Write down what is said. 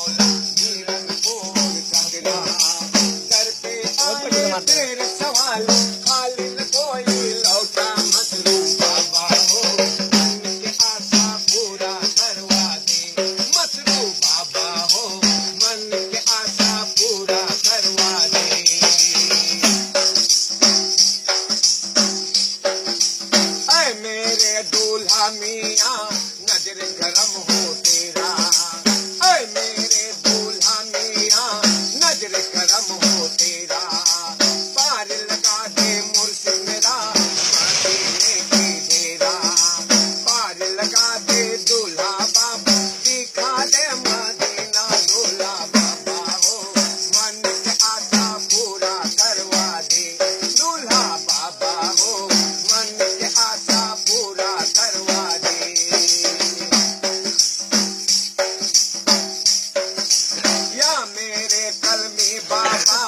मौला नीरन कोर कंगना घर पे आए तेरे सवाल खाली न कोई लौटा मसरूम बाबा हो मन के आशा पूरा करवा दे मसरूम बाबा हो मन के आशा पूरा करवा दे ऐ मेरे दूल्हा मियाँ नजर करम हो तेरा ऐ मेरे दूल्हा मियाँ नजर करम हो तेरा पार लगा दे मुर्शिद मेरा मदीने की डेरा पार लगा दे दूल्हा बाबा दिखा दे मदीना दूल्हा बाबा हो मन के आशा पूरा करवा दे दूल्हा बाबा हो मन के आशा पूरा करवा दे या मेरे कलमी बाबा